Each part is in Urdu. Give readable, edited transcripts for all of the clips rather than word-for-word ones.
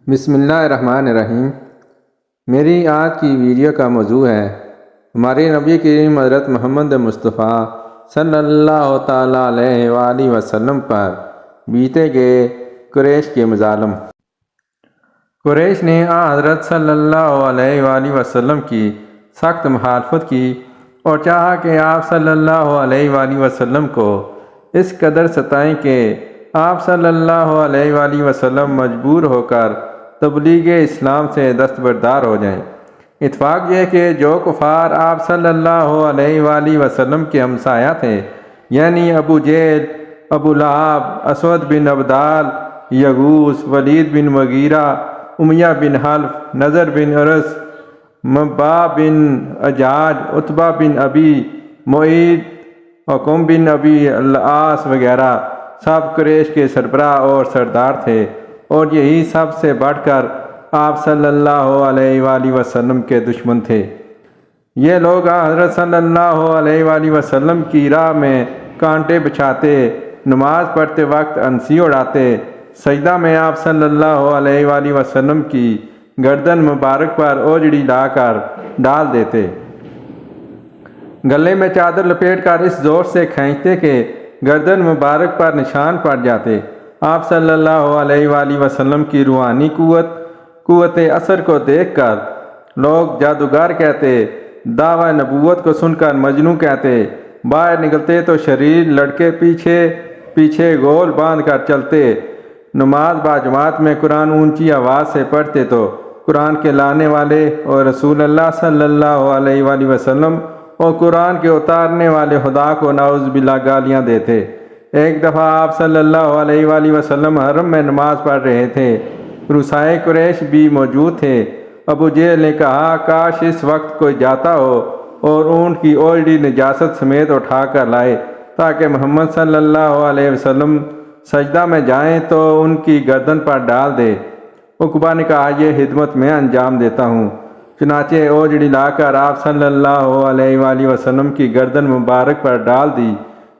بسم اللہ الرحمن الرحیم۔ میری آج کی ویڈیو کا موضوع ہے ہمارے نبی کریم حضرت محمد مصطفیٰ صلی اللہ تعالیٰ علیہ وآلہ وسلم پر بیتے گئے قریش کے مظالم۔ قریش نے حضرت صلی اللہ علیہ وآلہ وسلم کی سخت مخالفت کی اور چاہا کہ آپ صلی اللہ علیہ وآلہ وسلم کو اس قدر ستائیں کہ آپ صلی اللہ علیہ وآلہ وسلم مجبور ہو کر تبلیغ اسلام سے دستبردار ہو جائیں۔ اتفاق یہ کہ جو کفار آپ صلی اللہ علیہ وآلہ وسلم کے ہمسایہ تھے، یعنی ابو جہل، ابو لہب، اسود بن عبدال، یغوث، ولید بن مغیرہ، امیہ بن حلف، نضر بن ارس، مبا بن اجاج، عتبہ بن ابی معید، عقم بن ابی العاص وغیرہ سب قریش کے سربراہ اور سردار تھے، اور یہی سب سے بڑھ کر آپ صلی اللہ علیہ وآلہ وسلم کے دشمن تھے۔ یہ لوگ حضرت صلی اللہ علیہ وآلہ وسلم کی راہ میں کانٹے بچھاتے، نماز پڑھتے وقت ہنسی اڑاتے، سجدہ میں آپ صلی اللہ علیہ وآلہ وسلم کی گردن مبارک پر اوجڑی لا کر ڈال دیتے، گلے میں چادر لپیٹ کر اس زور سے کھینچتے کہ گردن مبارک پر نشان پڑ جاتے۔ آپ صلی اللہ علیہ وآلہ وسلم کی روحانی قوت اثر کو دیکھ کر لوگ جادوگر کہتے، دعوی نبوت کو سن کر مجنون کہتے، باہر نکلتے تو شریر لڑکے پیچھے گول باندھ کر چلتے، نماز باجماعت میں قرآن اونچی آواز سے پڑھتے تو قرآن کے لانے والے اور رسول اللہ صلی اللہ علیہ وآلہ وسلم اور قرآن کے اتارنے والے خدا کو نعوذ باللہ گالیاں دیتے۔ ایک دفعہ آپ صلی اللہ علیہ وآلہ وسلم حرم میں نماز پڑھ رہے تھے، رؤسائے قریش بھی موجود تھے۔ ابو جہل نے کہا، کاش اس وقت کوئی جاتا ہو اور اونٹ کی اوجڑی نجاست سمیت اٹھا کر لائے تاکہ محمد صلی اللہ علیہ وسلم سجدہ میں جائیں تو ان کی گردن پر ڈال دے۔ عقبہ نے کہا، یہ خدمت میں انجام دیتا ہوں۔ چنانچہ اوجڑی لا کر آپ صلی اللہ علیہ وآلہ وسلم کی گردن مبارک پر ڈال دی۔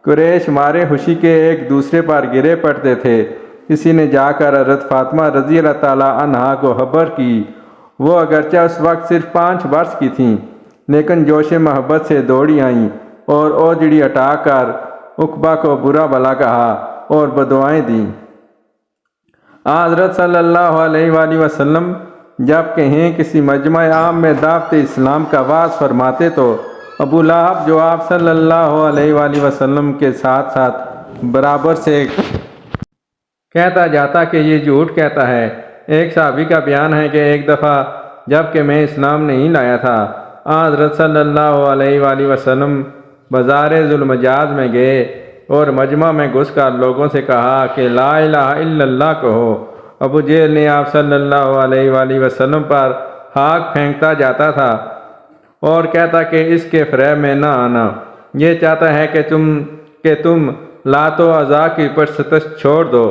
قریش مارے خوشی کے ایک دوسرے پر گرے پڑتے تھے۔ کسی نے جا کر حضرت فاطمہ رضی اللہ تعالیٰ عنہا کو خبر کی۔ وہ اگرچہ اس وقت صرف 5 برس کی تھیں، لیکن جوش محبت سے دوڑی آئیں اور اوجڑی ہٹا کر عقبہ کو برا بھلا کہا اور بددعائیں دیں۔ حضرت صلی اللہ علیہ وآلہ وسلم جب کہیں کسی مجمع عام میں دعوت اسلام کا وعظ فرماتے تو ابو لہب، جو آپ صلی اللہ علیہ وآلہ وسلم کے ساتھ برابر سے کہتا جاتا کہ یہ جھوٹ کہتا ہے۔ ایک صحابی کا بیان ہے کہ ایک دفعہ جب کہ میں اسلام نہیں لایا تھا، حضرت صلی اللہ علیہ وآلہ وسلم بازار ذوالمجاز میں گئے اور مجمع میں گھس کر لوگوں سے کہا کہ لا الہ الا اللہ کہو۔ ابو جہل نے آپ صلی اللہ علیہ وآلہ وسلم پر خاک پھینکتا جاتا تھا اور کہتا کہ اس کے فریب میں نہ آنا، یہ چاہتا ہے کہ تم لات و عزا کی پرستش چھوڑ دو۔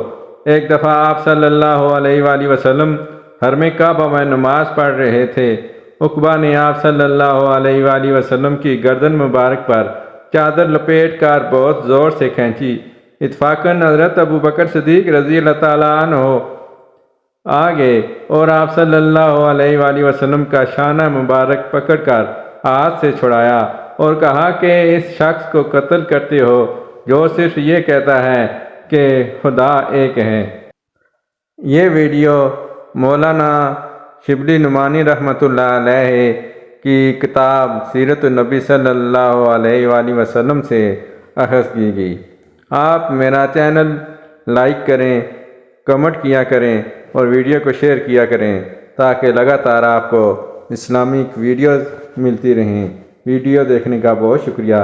ایک دفعہ آپ صلی اللہ علیہ وآلہ وسلم حرم کعبہ میں نماز پڑھ رہے تھے۔ عقبہ نے آپ صلی اللہ علیہ وآلہ وسلم کی گردن مبارک پر چادر لپیٹ کر بہت زور سے کھینچی۔ اتفاقاً حضرت ابو بکر صدیق رضی اللہ تعالیٰ عنہ آ گئے اور آپ صلی اللہ علیہ وآلہ وسلم کا شانہ مبارک پکڑ کر ہاتھ سے چھڑایا اور کہا کہ اس شخص کو قتل کرتے ہو جو صرف یہ کہتا ہے کہ خدا ایک ہے۔ یہ ویڈیو مولانا شبلی نعمانی رحمۃ اللہ علیہ کی کتاب سیرت النبی صلی اللہ علیہ وآلہ وسلم سے اخذ کی گئی۔ آپ میرا چینل لائک کریں، کمنٹ کیا کریں اور ویڈیو کو شیئر کیا کریں تاکہ لگاتار آپ کو اسلامک ویڈیوز ملتی رہیں۔ ویڈیو دیکھنے کا بہت شکریہ۔